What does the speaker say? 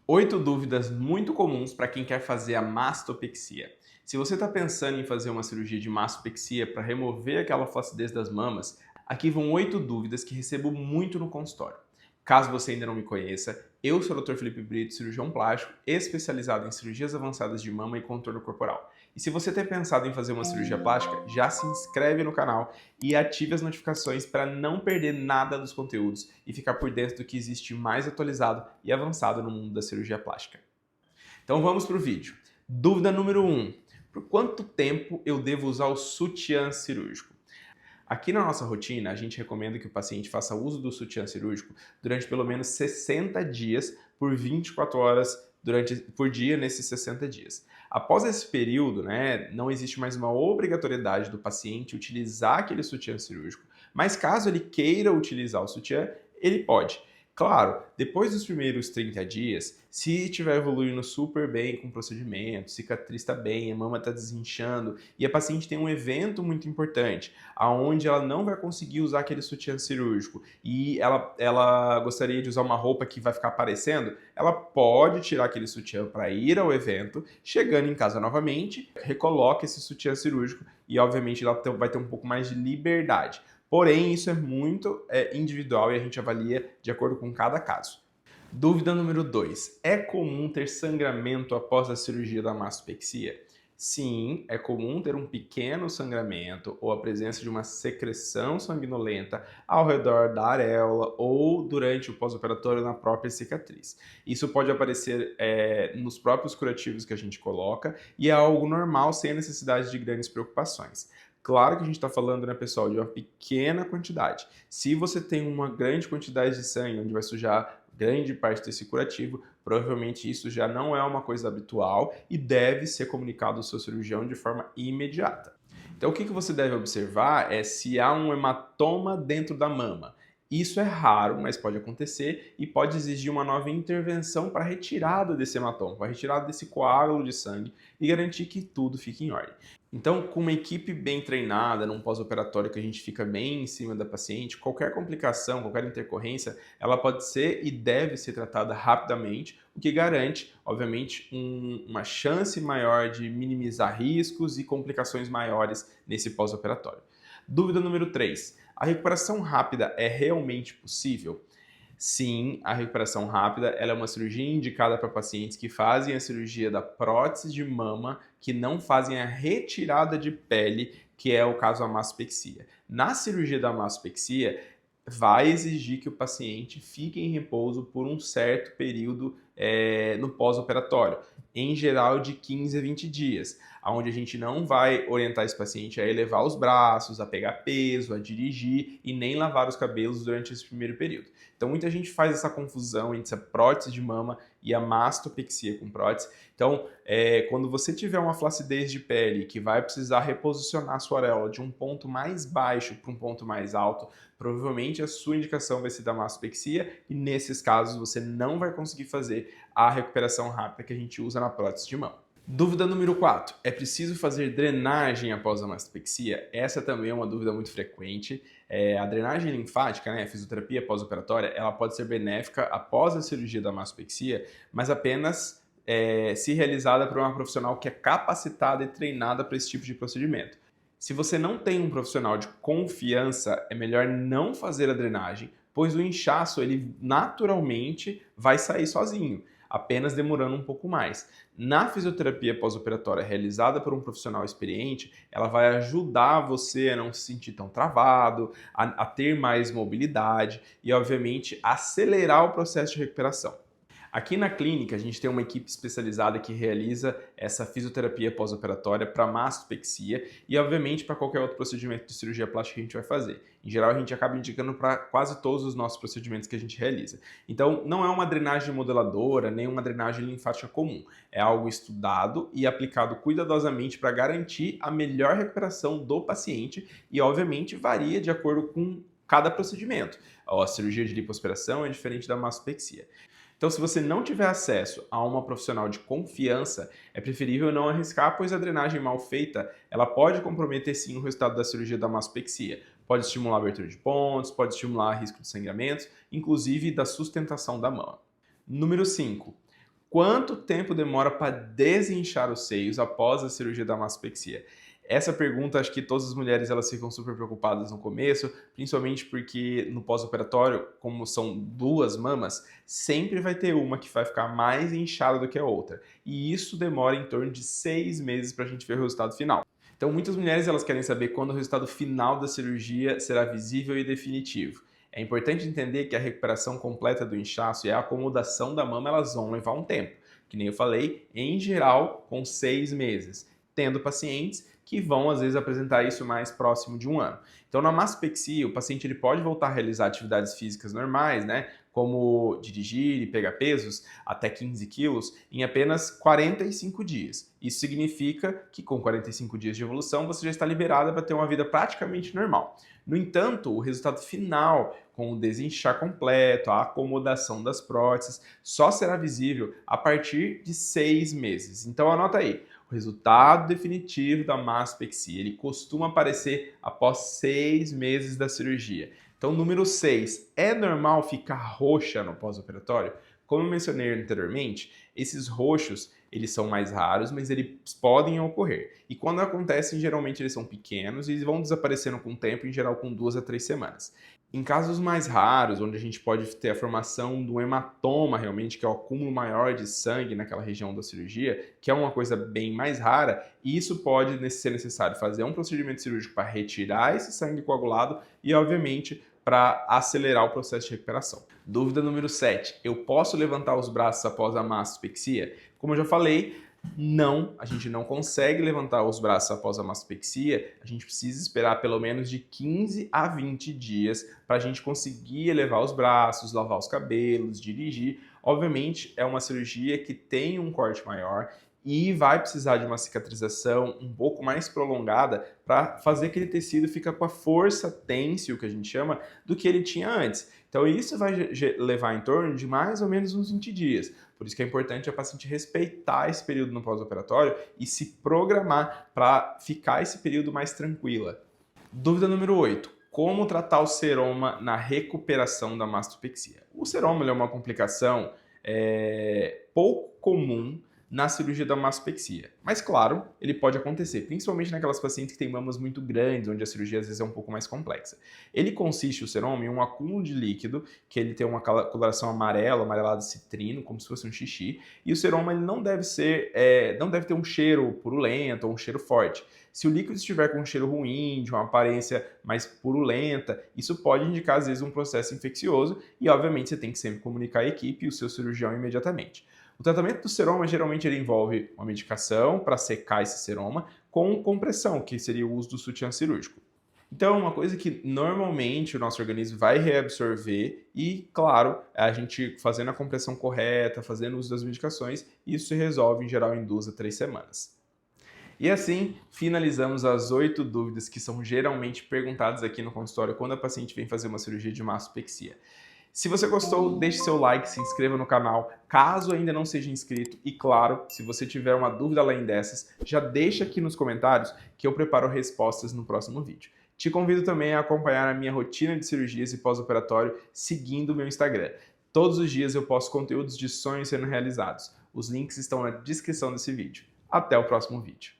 8 dúvidas muito comuns para quem quer fazer a mastopexia. Se você está pensando em fazer uma cirurgia de mastopexia para remover aquela flacidez das mamas, aqui vão 8 dúvidas que recebo muito no consultório. Caso você ainda não me conheça, eu sou o Dr. Felipe Brito, cirurgião plástico, especializado em cirurgias avançadas de mama e contorno corporal. E se você tem pensado em fazer uma cirurgia plástica, já se inscreve no canal e ative as notificações para não perder nada dos conteúdos e ficar por dentro do que existe mais atualizado e avançado no mundo da cirurgia plástica. Então vamos para o vídeo. Dúvida número 1. Por quanto tempo eu devo usar o sutiã cirúrgico? Aqui na nossa rotina, a gente recomenda que o paciente faça uso do sutiã cirúrgico durante pelo menos 60 dias por 24 horas por dia nesses 60 dias. Após esse período, não existe mais uma obrigatoriedade do paciente utilizar aquele sutiã cirúrgico, mas caso ele queira utilizar o sutiã, ele pode. Claro, depois dos primeiros 30 dias, se estiver evoluindo super bem com o procedimento, cicatriz está bem, a mama está desinchando e a paciente tem um evento muito importante, aonde ela não vai conseguir usar aquele sutiã cirúrgico e ela gostaria de usar uma roupa que vai ficar aparecendo, ela pode tirar aquele sutiã para ir ao evento, chegando em casa novamente, recoloca esse sutiã cirúrgico e obviamente ela vai ter um pouco mais de liberdade. Porém, isso é muito individual e a gente avalia de acordo com cada caso. Dúvida número 2. É comum ter sangramento após a cirurgia da mastopexia? Sim, é comum ter um pequeno sangramento ou a presença de uma secreção sanguinolenta ao redor da areola ou durante o pós-operatório na própria cicatriz. Isso pode aparecer nos próprios curativos que a gente coloca e é algo normal sem a necessidade de grandes preocupações. Claro que a gente está falando, pessoal, de uma pequena quantidade. Se você tem uma grande quantidade de sangue, onde vai sujar grande parte desse curativo, provavelmente isso já não é uma coisa habitual e deve ser comunicado ao seu cirurgião de forma imediata. Então, o que você deve observar é se há um hematoma dentro da mama. Isso é raro, mas pode acontecer e pode exigir uma nova intervenção para a retirada desse hematoma, para a retirada desse coágulo de sangue e garantir que tudo fique em ordem. Então, com uma equipe bem treinada, num pós-operatório que a gente fica bem em cima da paciente, qualquer complicação, qualquer intercorrência, ela pode ser e deve ser tratada rapidamente, o que garante, obviamente, uma chance maior de minimizar riscos e complicações maiores nesse pós-operatório. Dúvida número 3. A recuperação rápida é realmente possível? Sim, a recuperação rápida ela é uma cirurgia indicada para pacientes que fazem a cirurgia da prótese de mama, que não fazem a retirada de pele, que é o caso da mastopexia. Na cirurgia da mastopexia, vai exigir que o paciente fique em repouso por um certo período no pós-operatório, em geral de 15 a 20 dias, onde a gente não vai orientar esse paciente a elevar os braços, a pegar peso, a dirigir e nem lavar os cabelos durante esse primeiro período. Então muita gente faz essa confusão entre a prótese de mama e a mastopexia com prótese. Então, quando você tiver uma flacidez de pele que vai precisar reposicionar a sua areola de um ponto mais baixo para um ponto mais alto, provavelmente a sua indicação vai ser da mastopexia e nesses casos você não vai conseguir fazer a recuperação rápida que a gente usa na prótese de mama. Dúvida número 4. É preciso fazer drenagem após a mastopexia? Essa também é uma dúvida muito frequente. A drenagem linfática, a fisioterapia pós-operatória, ela pode ser benéfica após a cirurgia da mastopexia, mas apenas se realizada por uma profissional que é capacitada e treinada para esse tipo de procedimento. Se você não tem um profissional de confiança, é melhor não fazer a drenagem, pois o inchaço ele naturalmente vai sair sozinho, apenas demorando um pouco mais. Na fisioterapia pós-operatória realizada por um profissional experiente, ela vai ajudar você a não se sentir tão travado, a ter mais mobilidade e, obviamente, acelerar o processo de recuperação. Aqui na clínica, a gente tem uma equipe especializada que realiza essa fisioterapia pós-operatória para mastopexia e, obviamente, para qualquer outro procedimento de cirurgia plástica que a gente vai fazer. Em geral, a gente acaba indicando para quase todos os nossos procedimentos que a gente realiza. Então, não é uma drenagem modeladora, nem uma drenagem linfática comum. É algo estudado e aplicado cuidadosamente para garantir a melhor recuperação do paciente e, obviamente, varia de acordo com cada procedimento. A cirurgia de lipoaspiração é diferente da mastopexia. Então, se você não tiver acesso a uma profissional de confiança, é preferível não arriscar, pois a drenagem mal feita, ela pode comprometer sim o resultado da cirurgia da mastopexia. Pode estimular a abertura de pontos, pode estimular risco de sangramentos, inclusive da sustentação da mama. Número 5. quanto tempo demora para desinchar os seios após a cirurgia da mastopexia? Essa pergunta, acho que todas as mulheres elas ficam super preocupadas no começo, principalmente porque no pós-operatório, como são duas mamas, sempre vai ter uma que vai ficar mais inchada do que a outra. E isso demora em torno de 6 meses para a gente ver o resultado final. Então, muitas mulheres elas querem saber quando o resultado final da cirurgia será visível e definitivo. É importante entender que a recuperação completa do inchaço e a acomodação da mama elas vão levar um tempo, que nem eu falei, em geral com 6 meses, tendo pacientes que vão às vezes apresentar isso mais próximo de um ano. Então na mastopexia o paciente ele pode voltar a realizar atividades físicas normais, né, como dirigir e pegar pesos até 15 quilos em apenas 45 dias. Isso significa que com 45 dias de evolução você já está liberada para ter uma vida praticamente normal. No entanto, o resultado final, com o desinchar completo, a acomodação das próteses, só será visível a partir de 6 meses. Então anota aí, o resultado definitivo da mastopexia, ele costuma aparecer após 6 meses da cirurgia. Então, número 6, é normal ficar roxa no pós-operatório? Como eu mencionei anteriormente, esses roxos, eles são mais raros, mas eles podem ocorrer. E quando acontecem, geralmente eles são pequenos e vão desaparecendo com o tempo, em geral com 2 a 3 semanas. Em casos mais raros, onde a gente pode ter a formação do hematoma realmente, que é o acúmulo maior de sangue naquela região da cirurgia, que é uma coisa bem mais rara, e isso pode ser necessário fazer um procedimento cirúrgico para retirar esse sangue coagulado e, obviamente, para acelerar o processo de recuperação. Dúvida número 7. Eu posso levantar os braços após a mastopexia? Como eu já falei, não, a gente não consegue levantar os braços após a mastopexia, a gente precisa esperar pelo menos de 15 a 20 dias para a gente conseguir elevar os braços, lavar os cabelos, dirigir. Obviamente é uma cirurgia que tem um corte maior e vai precisar de uma cicatrização um pouco mais prolongada para fazer aquele tecido ficar com a força têncil, que a gente chama, do que ele tinha antes. Então isso vai levar em torno de mais ou menos uns 20 dias. Por isso que é importante a paciente respeitar esse período no pós-operatório e se programar para ficar esse período mais tranquila. Dúvida número 8. Como tratar o seroma na recuperação da mastopexia? O seroma é uma complicação pouco comum na cirurgia da mastopexia. Mas claro, ele pode acontecer, principalmente naquelas pacientes que têm mamas muito grandes, onde a cirurgia às vezes é um pouco mais complexa. Ele consiste, o seroma, em um acúmulo de líquido, que ele tem uma coloração amarelado citrino, como se fosse um xixi, e o seroma ele não deve ter um cheiro purulento ou um cheiro forte. Se o líquido estiver com um cheiro ruim, de uma aparência mais purulenta, isso pode indicar às vezes um processo infeccioso e obviamente você tem que sempre comunicar a equipe e o seu cirurgião imediatamente. O tratamento do seroma geralmente ele envolve uma medicação para secar esse seroma com compressão, que seria o uso do sutiã cirúrgico. Então é uma coisa que normalmente o nosso organismo vai reabsorver e, claro, a gente fazendo a compressão correta, fazendo uso das medicações, isso se resolve em geral em 2 a 3 semanas. E assim, finalizamos as 8 dúvidas que são geralmente perguntadas aqui no consultório quando a paciente vem fazer uma cirurgia de mastopexia. Se você gostou, deixe seu like, se inscreva no canal, caso ainda não seja inscrito. E claro, se você tiver uma dúvida além dessas, já deixa aqui nos comentários que eu preparo respostas no próximo vídeo. Te convido também a acompanhar a minha rotina de cirurgias e pós-operatório seguindo o meu Instagram. Todos os dias eu posto conteúdos de sonhos sendo realizados. Os links estão na descrição desse vídeo. Até o próximo vídeo.